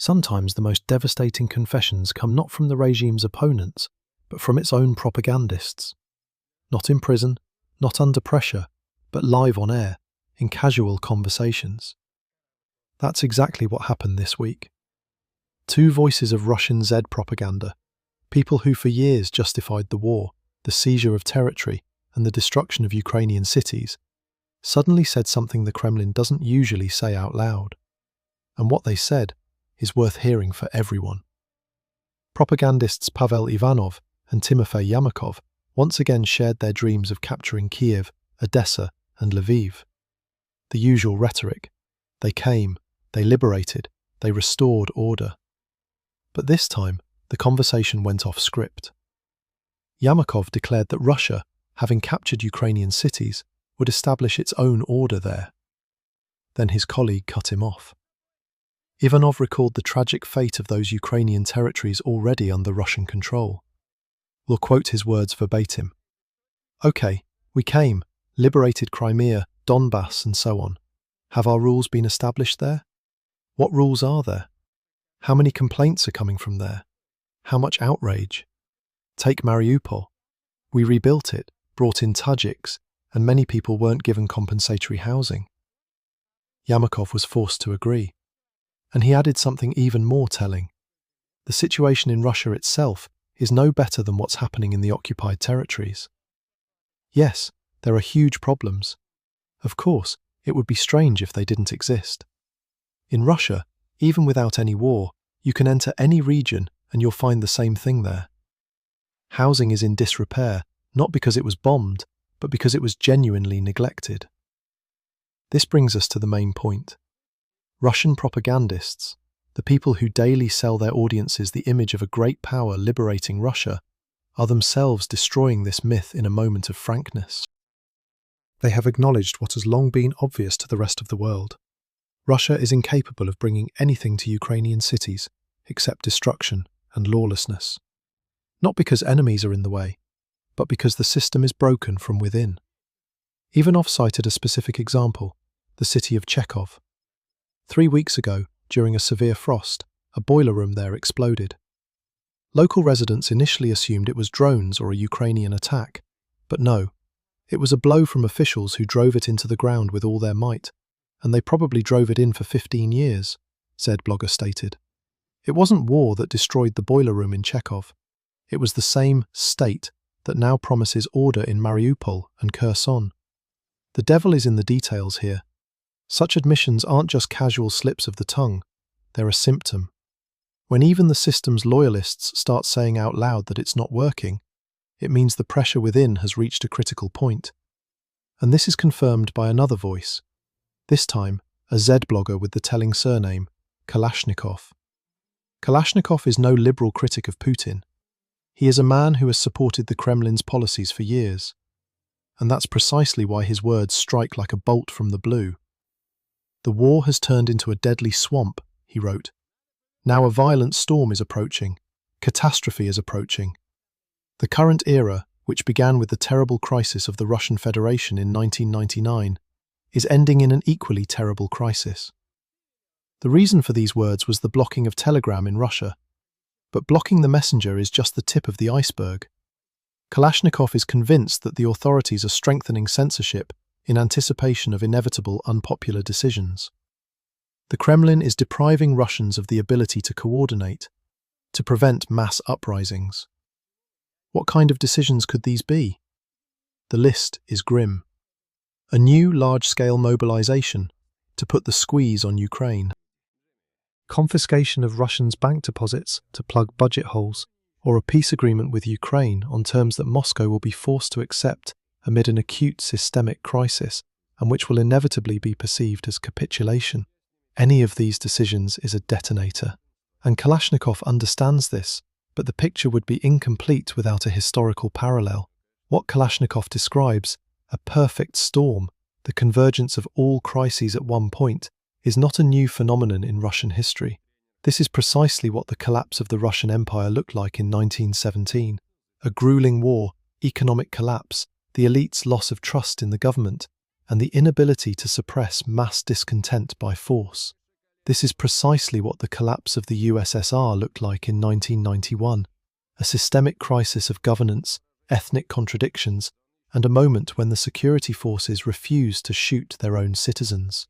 Sometimes the most devastating confessions come not from the regime's opponents, but from its own propagandists. Not in prison, not under pressure, but live on air, in casual conversations. That's exactly what happened this week. Two voices of Russian Z propaganda, people who for years justified the war, the seizure of territory, and the destruction of Ukrainian cities, suddenly said something the Kremlin doesn't usually say out loud. And what they said is worth hearing for everyone. Propagandists Pavel Ivanov and Timofey Yamakov once again shared their dreams of capturing Kiev, Odessa, and Lviv. The usual rhetoric. They came, they liberated, they restored order. But this time, the conversation went off script. Yamakov declared that Russia, having captured Ukrainian cities, would establish its own order there. Then his colleague cut him off. Ivanov recalled the tragic fate of those Ukrainian territories already under Russian control. We'll quote his words verbatim. "Okay, we came, liberated Crimea, Donbass, and so on. Have our rules been established there? What rules are there? How many complaints are coming from there? How much outrage? Take Mariupol. We rebuilt it, brought in Tajiks, and many people weren't given compensatory housing." Yamakov was forced to agree. And he added something even more telling. The situation in Russia itself is no better than what's happening in the occupied territories. Yes, there are huge problems. Of course, it would be strange if they didn't exist. In Russia, even without any war, you can enter any region and you'll find the same thing there. Housing is in disrepair, not because it was bombed, but because it was genuinely neglected. This brings us to the main point. Russian propagandists, the people who daily sell their audiences the image of a great power liberating Russia, are themselves destroying this myth in a moment of frankness. They have acknowledged what has long been obvious to the rest of the world. Russia is incapable of bringing anything to Ukrainian cities except destruction and lawlessness. Not because enemies are in the way, but because the system is broken from within. Ivanov cited a specific example, the city of Chekhov. 3 weeks ago, during a severe frost, a boiler room there exploded. Local residents initially assumed it was drones or a Ukrainian attack, but no, it was a blow from officials who drove it into the ground with all their might, and they probably drove it in for 15 years, Z-blogger stated. It wasn't war that destroyed the boiler room in Chekhov. It was the same state that now promises order in Mariupol and Kherson. The devil is in the details here. Such admissions aren't just casual slips of the tongue, they're a symptom. When even the system's loyalists start saying out loud that it's not working, it means the pressure within has reached a critical point. And this is confirmed by another voice, this time a Z-blogger with the telling surname, Kalashnikov. Kalashnikov is no liberal critic of Putin. He is a man who has supported the Kremlin's policies for years. And that's precisely why his words strike like a bolt from the blue. "The war has turned into a deadly swamp," he wrote. "Now a violent storm is approaching. Catastrophe is approaching. The current era, which began with the terrible crisis of the Russian Federation in 1999, is ending in an equally terrible crisis." The reason for these words was the blocking of Telegram in Russia. But blocking the messenger is just the tip of the iceberg. Kalashnikov is convinced that the authorities are strengthening censorship in anticipation of inevitable unpopular decisions. The Kremlin is depriving Russians of the ability to coordinate, to prevent mass uprisings. What kind of decisions could these be? The list is grim. A new large-scale mobilization to put the squeeze on Ukraine. Confiscation of Russians' bank deposits to plug budget holes, or a peace agreement with Ukraine on terms that Moscow will be forced to accept amid an acute systemic crisis, and which will inevitably be perceived as capitulation. Any of these decisions is a detonator. And Kalashnikov understands this, but the picture would be incomplete without a historical parallel. What Kalashnikov describes, a perfect storm, the convergence of all crises at one point, is not a new phenomenon in Russian history. This is precisely what the collapse of the Russian Empire looked like in 1917. A grueling war, economic collapse, the elite's loss of trust in the government, and the inability to suppress mass discontent by force. This is precisely what the collapse of the USSR looked like in 1991, a systemic crisis of governance, ethnic contradictions, and a moment when the security forces refused to shoot their own citizens.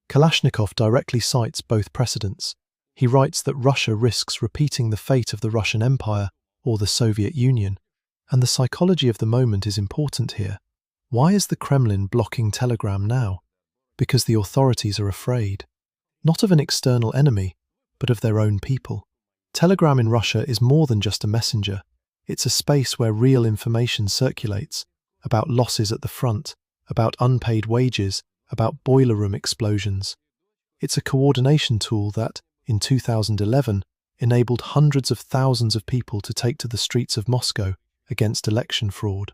Kalashnikov directly cites both precedents. He writes that Russia risks repeating the fate of the Russian Empire or the Soviet Union, and the psychology of the moment is important here. Why is the Kremlin blocking Telegram now? Because the authorities are afraid. Not of an external enemy, but of their own people. Telegram in Russia is more than just a messenger. It's a space where real information circulates, about losses at the front, about unpaid wages, about boiler room explosions. It's a coordination tool that, in 2011, enabled hundreds of thousands of people to take to the streets of Moscow against election fraud.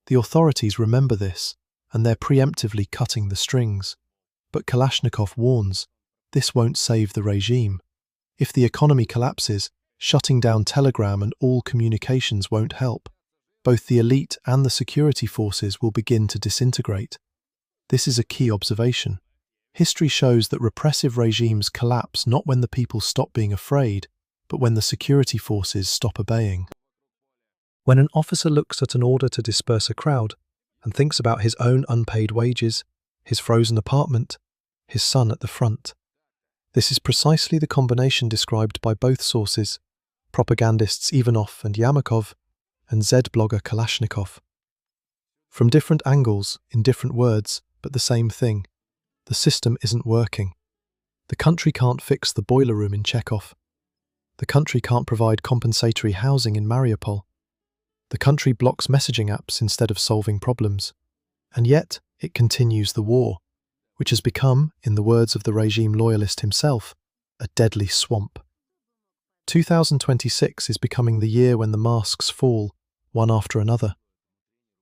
The authorities remember this, and they're preemptively cutting the strings. But Kalashnikov warns, this won't save the regime. If the economy collapses, shutting down Telegram and all communications won't help. Both the elite and the security forces will begin to disintegrate. This is a key observation. History shows that repressive regimes collapse not when the people stop being afraid, but when the security forces stop obeying. When an officer looks at an order to disperse a crowd and thinks about his own unpaid wages, his frozen apartment, his son at the front. This is precisely the combination described by both sources, propagandists Ivanov and Yamakov and Z-blogger Kalashnikov. From different angles, in different words, but the same thing. The system isn't working. The country can't fix the boiler room in Chekhov. The country can't provide compensatory housing in Mariupol. The country blocks messaging apps instead of solving problems. And yet, it continues the war, which has become, in the words of the regime loyalist himself, a deadly swamp. 2026 is becoming the year when the masks fall, one after another.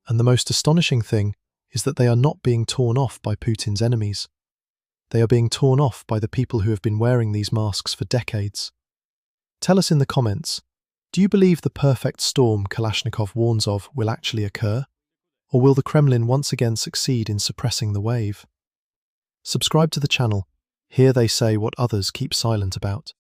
And the most astonishing thing is that they are not being torn off by Putin's enemies. They are being torn off by the people who have been wearing these masks for decades. Tell us in the comments, do you believe the perfect storm Kalashnikov warns of will actually occur? Or will the Kremlin once again succeed in suppressing the wave? Subscribe to the channel. Here they say what others keep silent about.